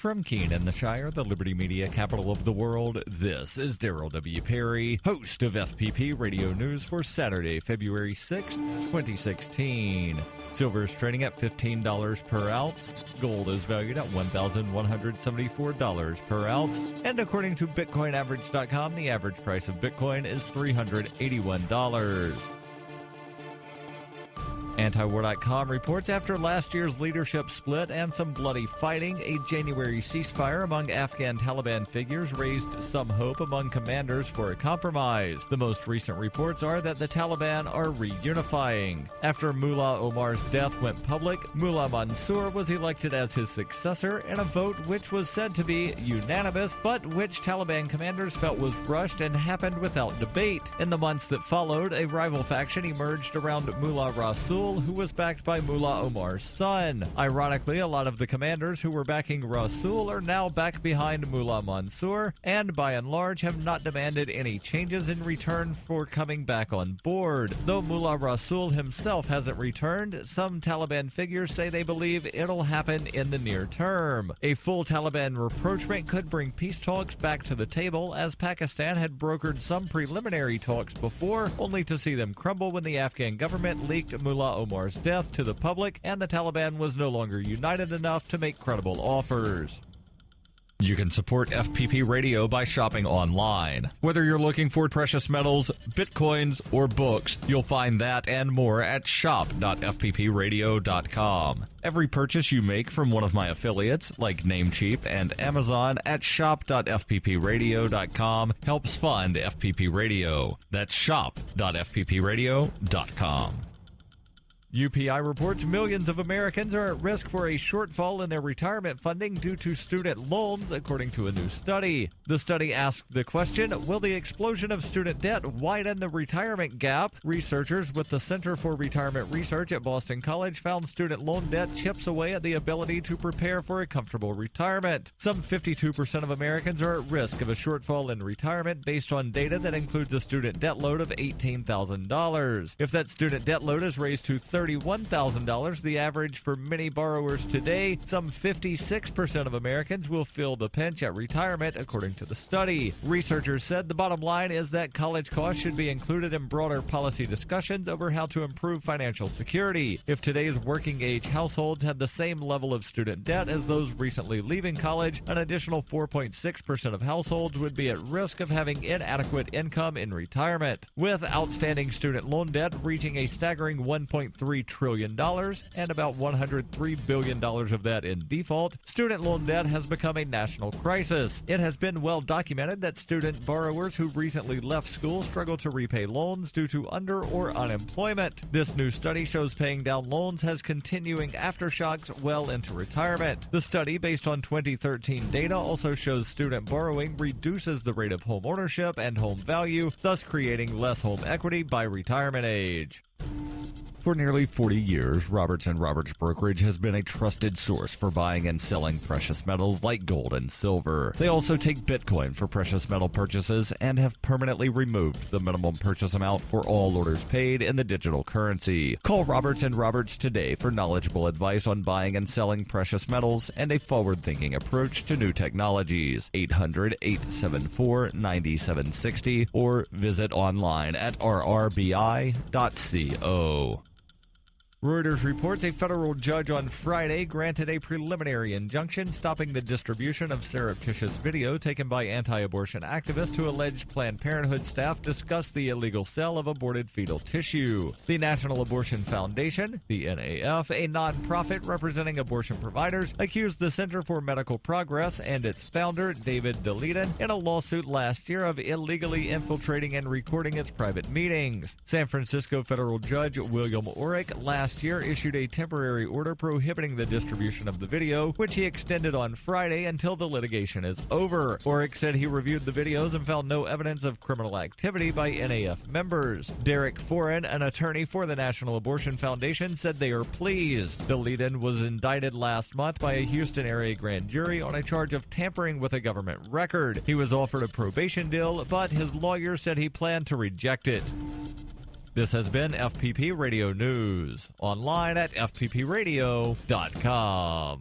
From Keene in the Shire, the Liberty Media capital of the world, this is Darrell W. Perry, host of FPP Radio News for Saturday, February 6th, 2016. Silver is trading at $15 per ounce. Gold is valued at $1,174 per ounce. And according to BitcoinAverage.com, the average price of Bitcoin is $381. Antiwar.com reports after last year's leadership split and some bloody fighting, a January ceasefire among Afghan Taliban figures raised some hope among commanders for a compromise. The most recent reports are that the Taliban are reunifying. After Mullah Omar's death went public, Mullah Mansour was elected as his successor in a vote which was said to be unanimous, but which Taliban commanders felt was rushed and happened without debate. In the months that followed, a rival faction emerged around Mullah Rasul, who was backed by Mullah Omar's son. Ironically, a lot of the commanders who were backing Rasul are now back behind Mullah Mansour, and by and large have not demanded any changes in return for coming back on board. Though Mullah Rasul himself hasn't returned, some Taliban figures say they believe it'll happen in the near term. A full Taliban rapprochement could bring peace talks back to the table, as Pakistan had brokered some preliminary talks before, only to see them crumble when the Afghan government leaked Mullah Omar's death to the public and the Taliban was no longer united enough to make credible offers. You can support FPP Radio by shopping online. Whether you're looking for precious metals, bitcoins, or books, you'll find that and more at shop.fppradio.com. Every purchase you make from one of my affiliates, like Namecheap and Amazon, at shop.fppradio.com helps fund FPP Radio. That's shop.fppradio.com. UPI reports millions of Americans are at risk for a shortfall in their retirement funding due to student loans, according to a new study. The study asked the question, will the explosion of student debt widen the retirement gap? Researchers with the Center for Retirement Research at Boston College found student loan debt chips away at the ability to prepare for a comfortable retirement. Some 52% of Americans are at risk of a shortfall in retirement based on data that includes a student debt load of $18,000. If that student debt load is raised to $31,000, the average for many borrowers today, some 56% of Americans will feel the pinch at retirement, according to the study. Researchers said the bottom line is that college costs should be included in broader policy discussions over how to improve financial security. If today's working-age households had the same level of student debt as those recently leaving college, an additional 4.6% of households would be at risk of having inadequate income in retirement. With outstanding student loan debt reaching a staggering $1.3 trillion and about $103 billion of that in default, student loan debt has become a national crisis. It has been well documented that student borrowers who recently left school struggle to repay loans due to under or unemployment. This new study shows paying down loans has continuing aftershocks well into retirement. The study, based on 2013 data, also shows student borrowing reduces the rate of home ownership and home value, thus creating less home equity by retirement age. For nearly 40 years, Roberts & Roberts Brokerage has been a trusted source for buying and selling precious metals like gold and silver. They also take Bitcoin for precious metal purchases and have permanently removed the minimum purchase amount for all orders paid in the digital currency. Call Roberts & Roberts today for knowledgeable advice on buying and selling precious metals and a forward-thinking approach to new technologies. 800-874-9760 or visit online at rrbi.co. Reuters reports a federal judge on Friday granted a preliminary injunction stopping the distribution of surreptitious video taken by anti-abortion activists who allege Planned Parenthood staff discussed the illegal sale of aborted fetal tissue. The National Abortion Foundation, the NAF, a nonprofit representing abortion providers, accused the Center for Medical Progress and its founder, David Daleiden, in a lawsuit last year of illegally infiltrating and recording its private meetings. San Francisco federal judge William Orrick last year issued a temporary order prohibiting the distribution of the video, which he extended on Friday until the litigation is over. Orrick said he reviewed the videos and found no evidence of criminal activity by NAF members. Derek Foran, an attorney for the National Abortion Foundation, said they are pleased. Daleiden was indicted last month by a Houston area grand jury on a charge of tampering with a government record. He was offered a probation deal, but his lawyer said he planned to reject it. This has been FPP Radio News, online at fppradio.com.